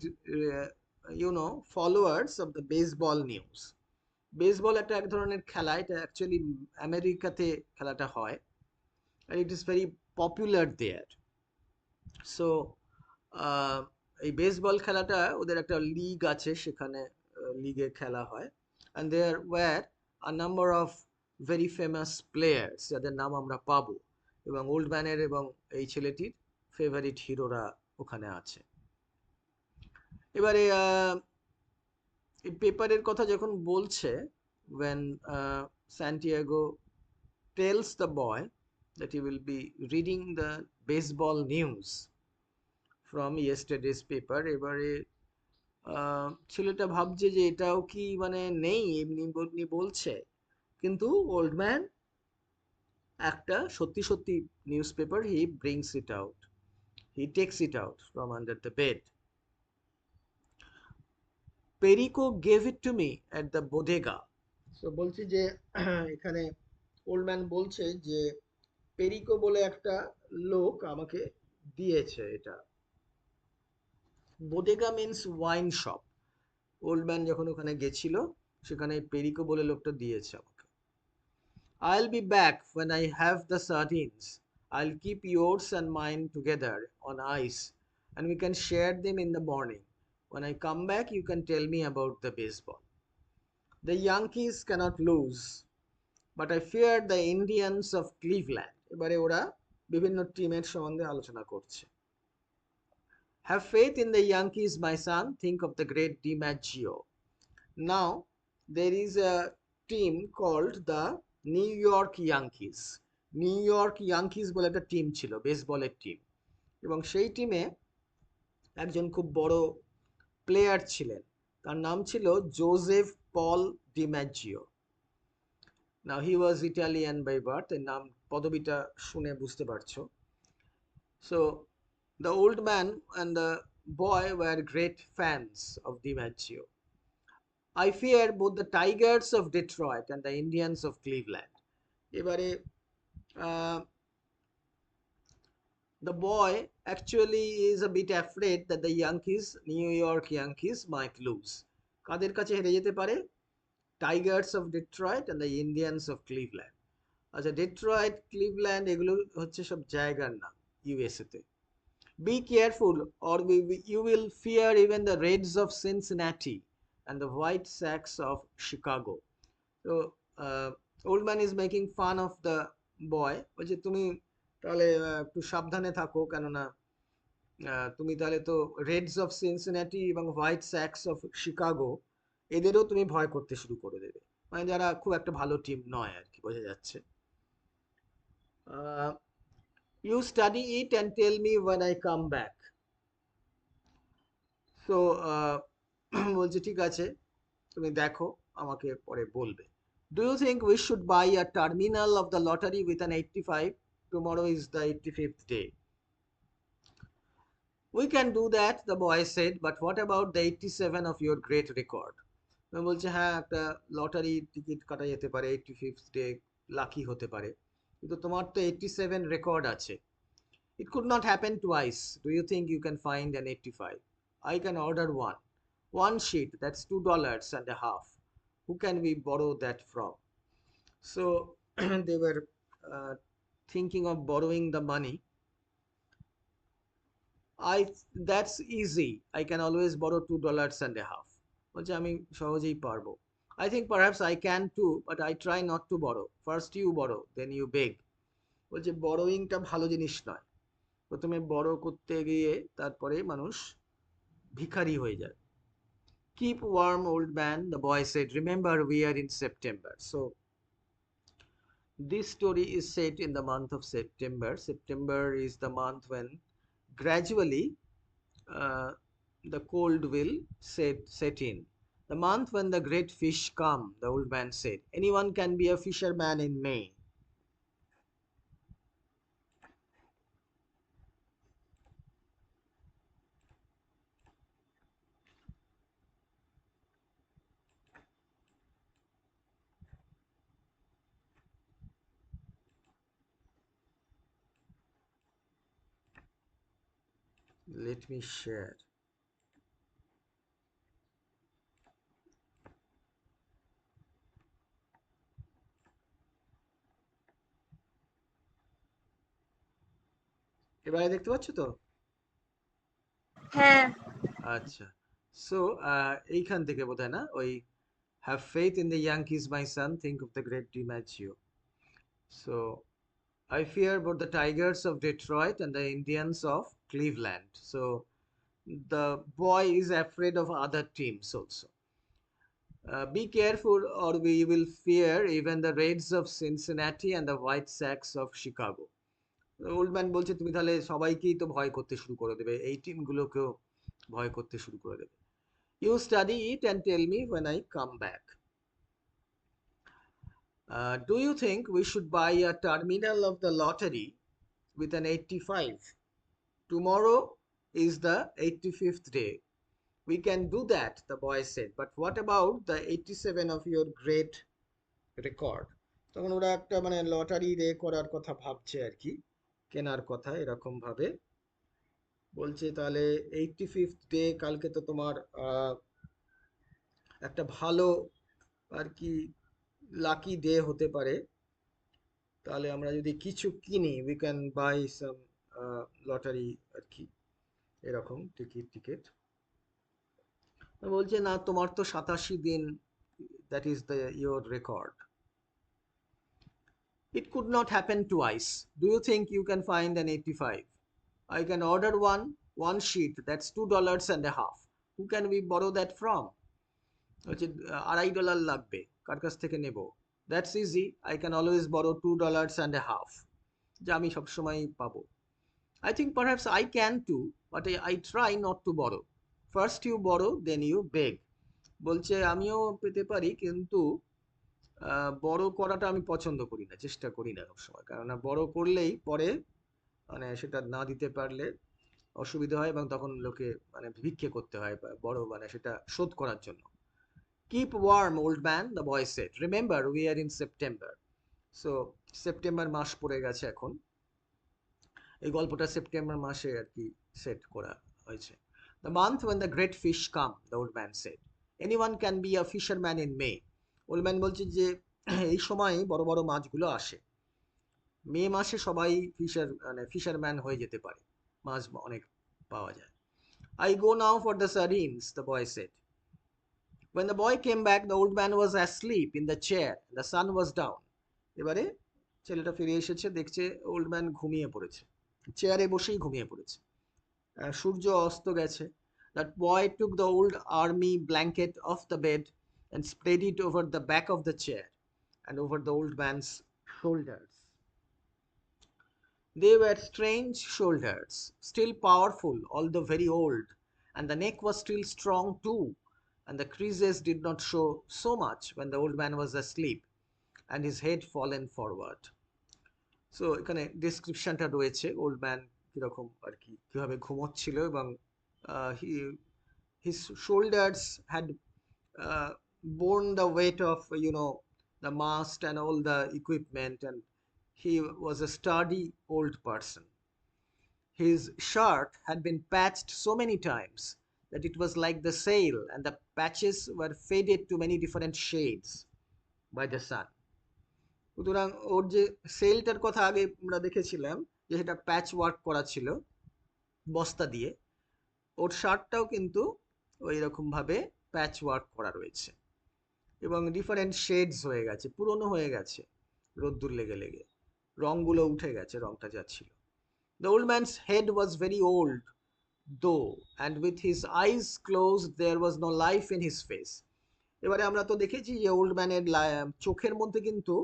followers of the baseball news. Baseball একটা এক ধরনের খেলা, এটা অ্যাকচুয়ালি আমেরিকাতে খেলাটা হয়, and it is very popular there. So এই বেসবল খেলাটা ওদের একটা লিগ আছে, সেখানে লিগে খেলা হয়, and there were a number of very famous players যাদের নাম আমরা পাবো, এবং ওল্ড ম্যানের এবং এই ছেলেটির ফেভারিট হিরোরা ওখানে আছে। এবারে এই পেপারের কথা যখন বলছে, when Santiago tells the boy that he will be reading the baseball news from yesterday's paper, এবারে ছেলেটা ভাবছে যে এটাও কি মানে নেই, এমনি এমনি বলছে, কিন্তু ওল্ড ম্যান একটা সত্যি সত্যি newspaper, he brings it out, he takes it out from under the bed. Perico gave it to me at the bodega. তো বলছি যে এখানে ওল্ড ম্যান বলছে যে পেরিকো বলে একটা লোক আমাকে দিয়েছে এটা। Bodega means wine shop. Old man যখন ওখানে গেছিল, সেখানে পেরিকো বলে লোকটা দিয়েছে আমাকে। I'll be back when I have the sardines. I'll keep yours and mine together on ice, and we can share them in the morning. When I come back, you can tell me about the baseball. The Yankees cannot lose, but I fear the Indians of Cleveland. এবারে ওরা বিভিন্ন টিমের সম্বন্ধে আলোচনা করছে। Have faith in the Yankees, my son. Think of the great DiMaggio. Now, there is a team called the New York Yankees. New York Yankees বলে একটা team ছিল, বেসবলের টিম, এবং সেই টিমে একজন খুব বড় প্লেয়ার ছিলেন, তার নাম ছিল Joseph Paul DiMaggio. Now he was Italian by birth, এর নাম পদবিটা শুনে বুঝতে পারছো। So the old man and the boy were great fans of DiMaggio. I fear both the Tigers of Detroit and the Indians of Cleveland. এবারে the boy actually is a bit afraid that the Yankees, New York Yankees, might lose. কাদের কাছে হেরে যেতে পারে? Tigers of Detroit and the Indians of Cleveland. আচ্ছা, Detroit, Cleveland এগুলো হচ্ছে সব জায়গার নাম ইউএসএ তে। Be careful, or you will fear even the Reds of Cincinnati and the White Sox of Chicago. So, old man is making fun of the boy. বলছে তুমি তাহলে একটু সাবধানে থাকো, কেননা তুমি তাহলে তো রেডস অফ সিনসিনাটি এবং হোয়াইট স্যাক্স অফ শিকাগো এদেরও তুমি ভয় করতে শুরু করে দেবে, মানে যারা খুব একটা ভালো টিম নয় আর কি, বোঝা যাচ্ছে। You study it and tell me when I come back. So বলছে ঠিক আছে, তুমি দেখো, আমাকে পরে বলবে। Do you think we should buy a terminal of the lottery with an 85? Tomorrow is the 85th day. We can do that, the boy said, but what about the 87 of your great record? বলছে হ্যাঁ, একটা lottery ticket কাটা যেতে পারে, 85th day lucky হতে পারে, কিন্তু তোমার তো 87 রেকর্ড আছে। It could not happen twice. Do you think you can find an 85? I can order one. One sheet, that's $2.50. Who can we borrow that from? So they were uh, thinking of borrowing the money. That's easy. I can always borrow $2.50. বলছে আমি সহজেই পারবো। I think perhaps I can too, but I try not to borrow. First you borrow, then you beg. বলছে বড়োইংটা ভালো জিনিস নয়, প্রথমে বড় করতে গিয়ে তারপরে মানুষ ভিখারি হয়ে যায়। Keep warm, old man, the boy said. Remember, we are in September. So this story is set in the month of September. September is the month when gradually uh, the cold will set in. The month when the great fish come, the old man said. Anyone can be a fisherman in May. Let me share. এবারে দেখতে পাচ্ছ তো? হ্যাঁ। আচ্ছা, so এইখান থেকে বোধহয় না, ওই have faith in the Yankees, my son, think of the great DiMaggio. So I fear both the Tigers of Detroit and the Indians of Cleveland. So the boy is afraid of other teams also. Be careful, or we will fear even the Reds of Cincinnati and the White Sox of Chicago. Old man বলছে তুমি তাহলে সবাইকেই তো ভয় করতে শুরু করে দেবে, এই টিমগুলোকেও ভয় করতে শুরু করে দেবে। You study it and tell me when I come back. Do you think we should buy a terminal of the lottery with an 85? Tomorrow is the 85th day. We can do that, the boy said, but what about the 87 of your great record? তখন ওরা একটা মানে lottery করার কথা ভাবছে আর কি, কেনার কথা এরকম ভাবে। বলছে তাহলে 85th ডে, কালকে তো তোমার একটা ভালো আর কি লাকি ডে হতে পারে, তাহলে আমরা যদি কিছু কিনি, we can buy some lottery আর কি, এরকম টিকিট। বলছে না, তোমার তো 87 দিন, that is the your record. It could not happen twice. Do you think you can find an 85? I can order one sheet, that's $2.50. Who can we borrow that from? হচ্ছে $2.50 লাগবে, কার কাছ থেকে নেব? That's easy. I can always borrow $2.50, যা আমি সবসময় পাবো। I think perhaps I can too, but I try not to borrow. First you borrow, then you beg. বলছে আমিও পেতে পারি, কিন্তু বড় করাটা আমি পছন্দ করি না, চেষ্টা করি না সবসময়, কেননা বড় করলেই পরে মানে সেটা না দিতে পারলে অসুবিধা হয়, এবং তখন লোকে মানে ভিক্ষে করতে হয় বড় মানে সেটা শোধ করার জন্য। Keep warm, old man, the boy said. Remember, we are in September. So September মাস পড়ে গেছে এখন, এই গল্পটা সেপ্টেম্বর মাসে আর কি সেট করা হয়েছে। The month when the great fish come, the old man said. Anyone can be a fisherman in May. Old man বলছে যে এই সময় বড় বড় মাছগুলো আসে, মে মাসে সবাই ফিশারম্যান হয়ে যেতে পারে। May is the month when the great fish come, the old man said. Anyone can be a fisherman in May. Old man বলছে যে এই সময় বড় বড় মাছগুলো আসে, মে মাসে সবাই ফিশারম্যান হয়ে যেতে পারে। মাছ অনেক পাওয়া যায়। I go now for the sardines, the boy said. When the boy came back, the old man was asleep in the chair. The sun was down. এবারে ছেলেটা ফিরে এসেছে, দেখছে ওল্ড ম্যান ঘুমিয়ে পড়েছে, চেয়ারে বসেই ঘুমিয়ে পড়েছে। সূর্য অস্ত গেছে। That boy took the old army blanket off the bed and spread it over the back of the chair and over the old man's shoulders. They were strange shoulders, still powerful, although very old, and the neck was still strong too, and the creases did not show so much when the old man was asleep and his head fallen forward. So এখানে ডিসক্রিপশনটা রয়েছে old man কিরকম আর কি, কিভাবে ঘুমোচ্ছিল, এবং his shoulders had borne the weight of the mast and all the equipment, and he was a sturdy old person. His shirt had been patched so many times that it was like the sail, and the patches were faded to many different shades by the sun. সুতরাং ওর যে সেলটার কথা আগে আমরা দেখেছিলাম যে সেটা প্যাচ work করা ছিল বস্তা দিয়ে, ওর শার্টটাও কিন্তু ওই রকম ভাবে প্যাচ ওয়ার্ক করা রয়েছে এবং ডিফারেন্ট শেডস হয়ে গেছে, পুরনো হয়ে গেছে রোদ্দুর লেগে লেগে, রংগুলো উঠে গেছে, রংটা যা ছিল। The old man's head was very old though, and with his eyes closed there was no life in his face. এবারে আমরা তো দেখেছি যে ওল্ড ম্যানের চোখের মধ্যে কিন্তু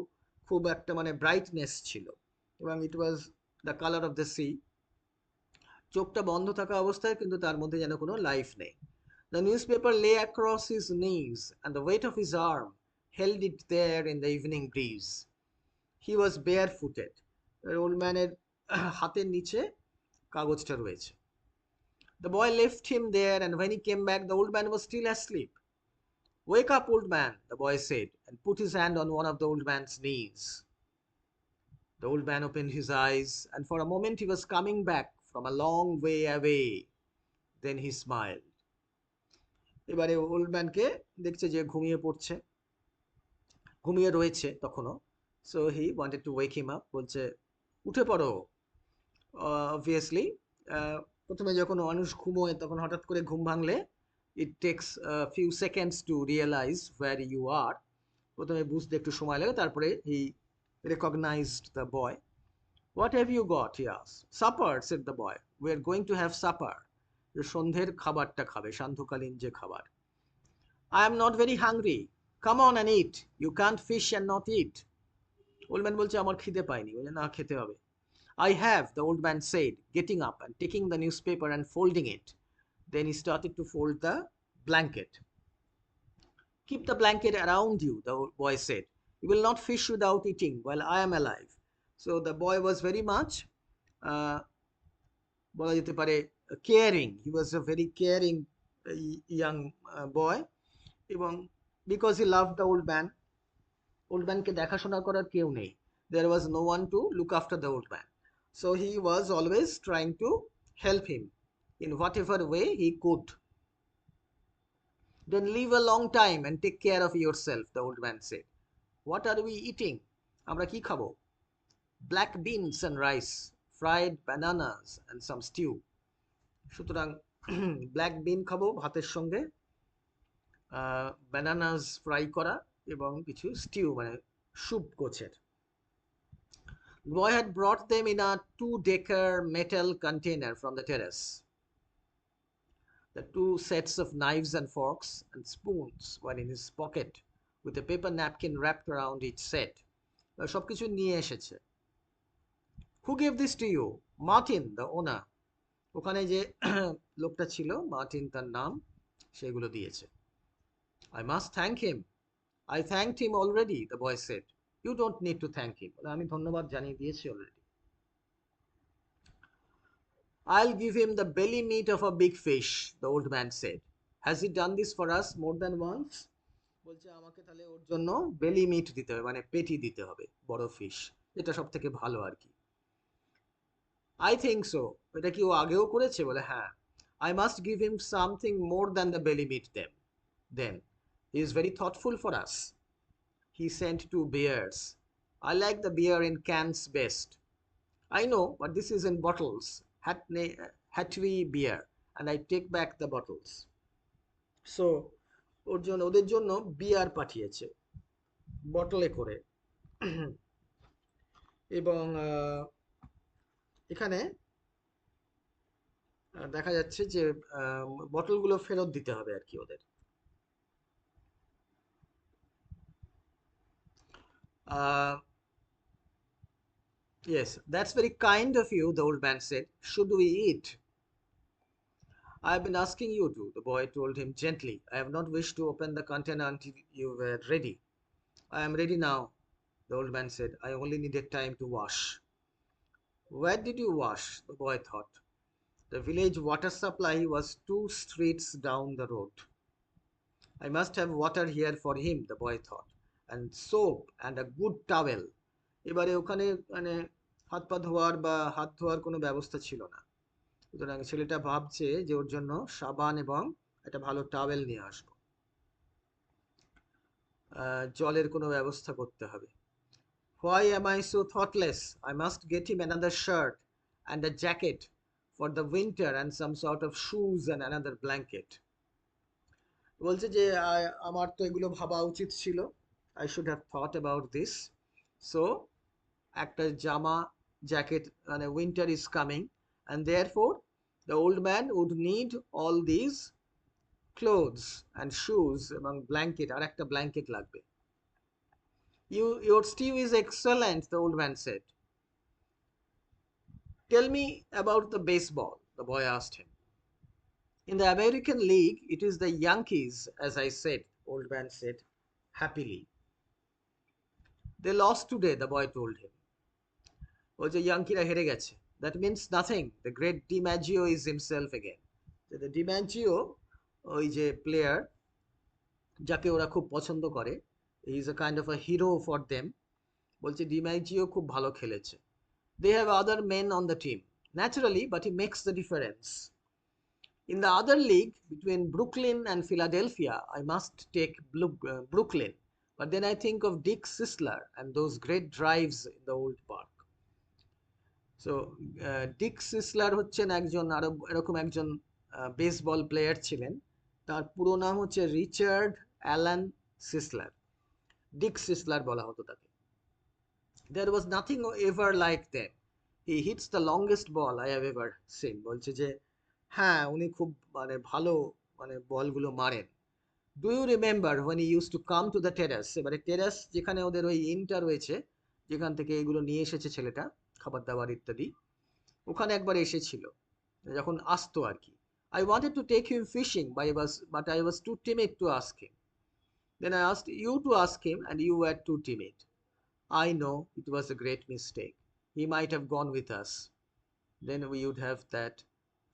খুব একটা মানে ব্রাইটনেস ছিল, এবং it was the colour of the sea. চোখটা বন্ধ থাকা অবস্থায় কিন্তু তার মধ্যে যেন কোনো লাইফ নেই। The newspaper lay across his knees, and the weight of his arm held it there in the evening breeze. He was barefooted. Old ম্যানের হাতের নিচে কাগজটা রয়েছে। The boy left him there, and when he came back, the old man was still asleep. Wake up, old man, the boy said, and put his hand on one of the old man's knees. The old man opened his eyes, and for a moment he was coming back from a long way away. Then he smiled. এবারে old ম্যানকে দেখছে যে ঘুমিয়ে পড়ছে, ঘুমিয়ে রয়েছে তখনও। So he wanted to ওয়েক him up, বলছে উঠে পড়ো। অবভিয়াসলি প্রথমে যখন মানুষ ঘুমোয় তখন হঠাৎ করে ঘুম ভাঙলে it takes a few seconds to realize where you are. প্রথমে বুঝতে একটু সময় লাগে, তারপরে he recognized the boy. What have you got? He asked. Supper, said the boy. We are going to have supper. সন্ধ্যের খাবারটা খাবে, সান্ধ্যকালীন যে খাবার। I am not very hungry. Come on and eat. You can't fish and not eat. Old man বলছে আমার খিদে পায়নি, বলে না খেতে হবে। I have, the old man said, getting up and taking the newspaper and folding it. Then he started to fold the blanket. Keep the blanket around you, the old boy said. You will not fish without eating while I am alive. So the boy was very much বলা যেতে পারে caring. He was a very caring young boy, এবং because he loved the old man, old manকে দেখাশোনা করার কেউ নেই, there was no one to look after the old man, so he was always trying to help him in whatever way he could. Then live a long time and take care of yourself, the old man said. What are we eating? আমরা কি খাবো? Black beans and rice, fried bananas and some stew. সুতরাং black বিন খাবো ভাতের সঙ্গে, bananas fry করা এবং কিছু স্টিউ মানে স্যুপ গোছের। The boy had brought them in a 2-decker metal container from the terrace. The 2 sets of knives and forks and spoons were in his pocket, with a paper napkin wrapped around each set. সবকিছু নিয়ে এসেছে। Who gave this to you? Martin, the owner. ওখানে যে লোকটা ছিল, Martin তার নাম, সেগুলো দিয়েছে। I must thank him. I thanked him already, the boy said. You don't need to thank him. আমি ধন্যবাদ জানিয়ে দিয়েছি already. I'll give him the belly meat of a big fish, the old man said. Has he done this for us more than once? বলছে আমাকে তাহলে ওর জন্য বেলি meet দিতে হবে, মানে পেটি দিতে হবে, বড় ফিশ, এটা সব থেকে ভালো আর কি। I think so. এটা কি ও আগেও করেছে? বলে হ্যাঁ। I must give him something more than the belly meat then. He is very thoughtful for us. He sent 2 beers. I like the beer in cans best. I know, but this is in bottles. Hattie beer, and I take back the bottles. So ওদের জন্য বিয়ার পাঠিয়েছে বটলে করে। এবং এখানে দেখা যাচ্ছে যে বটলগুলো ফেরত দিতে হবে আর কি ওদের। Yes, that's very kind of you, the old man said. Should we eat? I've been asking you to, the boy told him gently. I have not wished to open the container until you were ready. I am ready now, the old man said. I only needed time to wash. Where did you wash? The boy thought. The village water supply was 2 streets down the road. I must have water here for him, the boy thought, and soap and a good towel. এবারে ওখানে মানে হাত পা ধোয়ার বা হাত ধোয়ার কোনো ব্যবস্থা ছিল না, সুতরাং ছেলেটা ভাবছে যে ওর জন্য সাবান এবং একটা ভালো টাওয়েল নিয়ে আসবো, জলের কোনো ব্যবস্থা করতে হবে। Why am I so thoughtless? I must get him another shirt and a jacket for the winter and some sort of shoes and another blanket. বলছে যে আমার তো এগুলো ভাবা উচিত ছিল, I should have thought about this. So একটা জামা, জ্যাকেট, মানে winter is coming, and therefore the old man would need all these clothes and shoes এবং blanket, আর একটা blanket লাগবে। Your stew is excellent, the old man said. Tell me about the baseball, the boy asked him. In the American League, it is the Yankees, as I said, old man said happily. They lost today, the boy told him. ওই যে ইয়াঙ্কিরা হেরে গেছে, that means nothing. The great DiMaggio is himself again. The DiMaggio, ওই যে player যাকে ওরা খুব পছন্দ করে, he is a kind of a hero for them. বলছে ডিম্যাজিও খুব ভালো খেলেছে। They have other men on the team, naturally, but he makes the difference. In the other league between Brooklyn and Philadelphia, I must take Brooklyn, but then I think of Dick Sisler and those great drives in the old park. So Dick Sisler হচ্ছেন একজন আরো এরকম একজন baseball player ছিলেন, তার পুরো নাম হচ্ছে রিচার্ড অ্যালান সিসলার, ডিক সিসলার বলা হতো তাকে। There was nothing ever like them. He hits the longest ball I have ever seen. বলছে যে হ্যাঁ উনি খুব মানে ভালো মানে বলগুলো মারেন। Do you remember when he used to come to the terrace? এবারে টেরাস যেখানে ওদের ওই ইনটা রয়েছে, যেখান থেকে এগুলো নিয়ে এসেছে ছেলেটা, খাবার দাবার ইত্যাদি, ওখানে একবার এসেছিল যখন আসতো আর কি। I wanted to take him fishing, but I was too timid to ask him. Then I asked you to ask him, and you were too timid. I know it was a great mistake. He might have gone with us. Then we would have that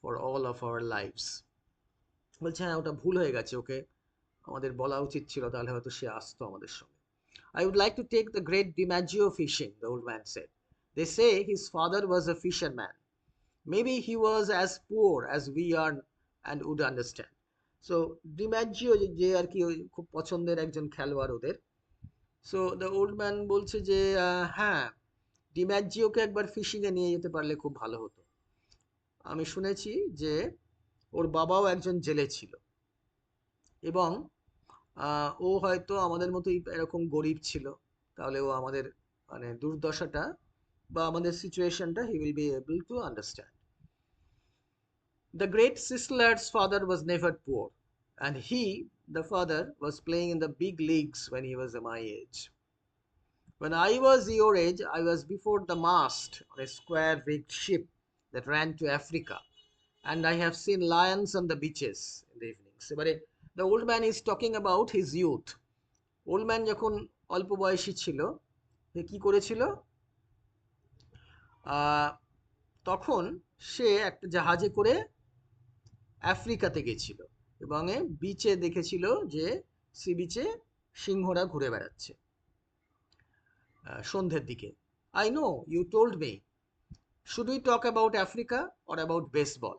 for all of our lives. বলছে হ্যাঁ ওটা ভুল হয়ে গেছে, ওকে আমাদের বলা উচিত ছিল, তাহলে হয়তো সে আসতো আমাদের সঙ্গে। I would like to take the great DiMaggio fishing, the old man said. They say his father was a fisherman. Maybe he was as poor as we are and would understand. So DiMaggio যে আর কি খুব পছন্দের একজন খেলোয়াড় ওদের। So the old man বলছে যে হ্যাঁ ডিম্যাজিওকে একবার ফিশিংয়ে নিয়ে যেতে পারলে খুব ভালো হতো। আমি শুনেছি যে ওর বাবাও একজন জেলে ছিল এবং ও হয়তো আমাদের মতোই এরকম গরিব ছিল, তাহলে ও আমাদের মানে দুর্দশাটা বা আমাদের সিচুয়েশনটা he will be able to understand. The great Sisler's father was never poor, and he, the father, was playing in the big leagues when he was my age. When I was your age, I was before the mast on a square-rigged ship that ran to Africa, and I have seen lions on the beaches in the evenings. এবারে the old man is talking about his youth. Old man যখন অল্প বয়সী ছিল, সে কি করেছিল? তখন সে একটা জাহাজে করে আফ্রিকাতে গেছিল এবং বিচে দেখেছিল যে সি বিচে সিংহরা ঘুরে বেড়াচ্ছে সন্ধ্যের দিকে। I know, you told me. Should we talk about Africa or about baseball?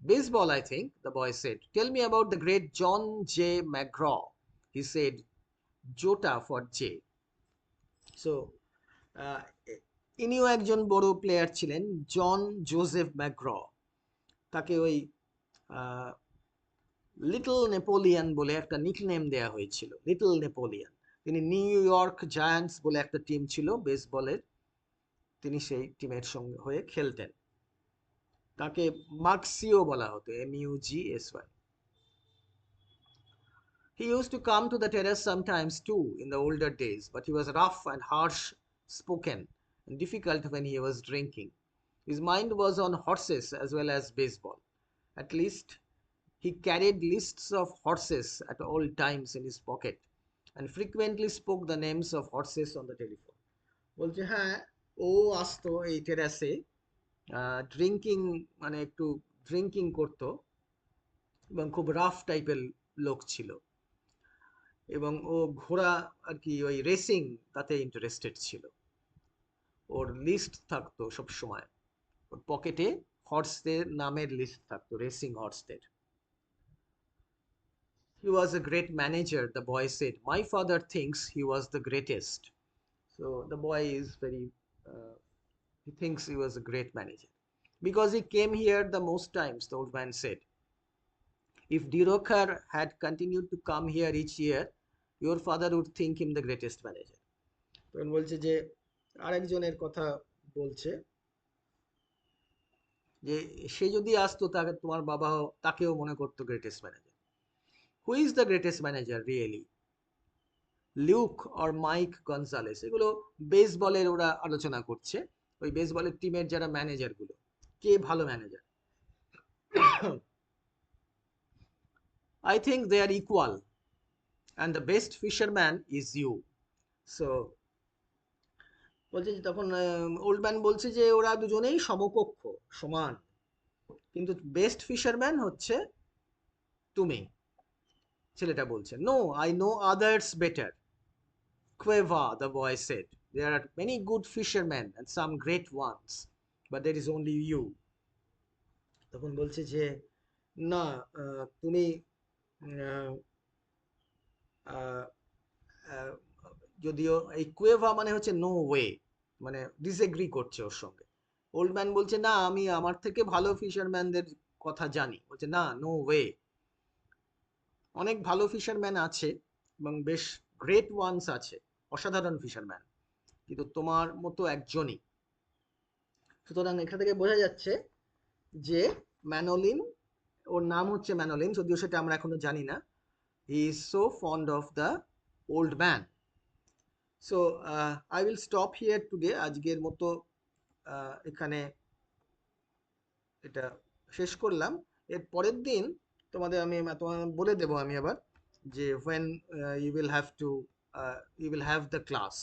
Baseball, I think, the boy said. Tell me about the great John J. McGraw. He said Jota for J. So ইনিও একজন বড় player ছিলেন, জন Joseph ম্যাগ্র। তাকে ওই little Napoleon বলে একটা nickname দেয়া হয়েছিল, লিটল নেপোলিয়ান। তিনি নিউ ইয়র্ক জায়ান্টস বলে একটা টিম ছিল বেসবলের, তিনি সেই টিমের সঙ্গে হয়ে খেলতেন। তাকে মার্কসিও বলা হতো, MUGSY। He used to come to the terrace sometimes too in the older days, but he was rough and harsh spoken and difficult when he was drinking. His mind was on horses as well as baseball. At least he carried lists of horses at all times in his pocket and frequently spoke the names of horses on the telephone. বলছে হ্যাঁ, ও আসতো এই টেরাসে, drinking মানে একটু drinking করতো, এবং খুব rough টাইপের লোক ছিল, এবং ও ঘোড়া আর কি ওই রেসিং তাতে ইন্টারেস্টেড ছিল। ওর লিস্ট থাকতো সব সময়, ওর পকেটে হর্সদের নামের লিস্ট থাকতো, racing হর্সদের। He was a great manager, the boy said. My father thinks he was the greatest. So the boy is very, he thinks he was a great manager. Because he came here the most times, the old man said. If Dirokar had continued to come here each year, your father would think him the greatest manager. তখন বলছে যে আরেকজনের কথা বলছে, যে সে যদি আসতো তাকে তোমার বাবা তাকেও মনে করতো greatest manager. Who is the greatest manager really, Luke or Mike Gonzales? এগুলো বেসবলের ওরা আলোচনা করছে, ওই বেসবলের টিমের যারা ম্যানেজার গুলো, কে ভালো manager. I think they are equal and the best fisherman is you. So বলছে যে তখন ওল্ড ম্যান বলছে যে ওরা দুজনেই সমকক্ষ, সমান, কিন্তু বেস্ট ফিশারম্যান হচ্ছে তুমি। ছেলেটা বলছে, no, I know others better, Cueva, the boy said. There are many good fishermen and some great ones, but there is only you. তখন বলছে যে না, তুমি আহ, আহ, আহ, যদিও এই কুয়েভা মানে হচ্ছে নো ওয়ে, মানে ডিসএগ্রি করছে ওর সঙ্গে। ওল্ড ম্যান বলছে না, আমি আমার থেকে ভালো ফিশারম্যানদের কথা জানি। বলছে না, নো ওয়ে, অনেক ভালো ফিশারম্যান আছে এবং বেশ গ্রেট ওয়ান্স আছে, অসাধারণ ফিশারম্যান, কিন্তু তোমার মতো একজনই। সুতরাং এখান থেকে বোঝা যাচ্ছে যে ম্যানোলিন, ওর নাম হচ্ছে ম্যানোলিন, যদিও সেটা আমরা এখনো জানি না। He is so fond of the old man. So I will stop here today. আজকের মতো এখানে এটা শেষ করলাম। এর পরের দিন তোমাদের বলে দেবো আমি আবার, যে when you will have to you will have the class.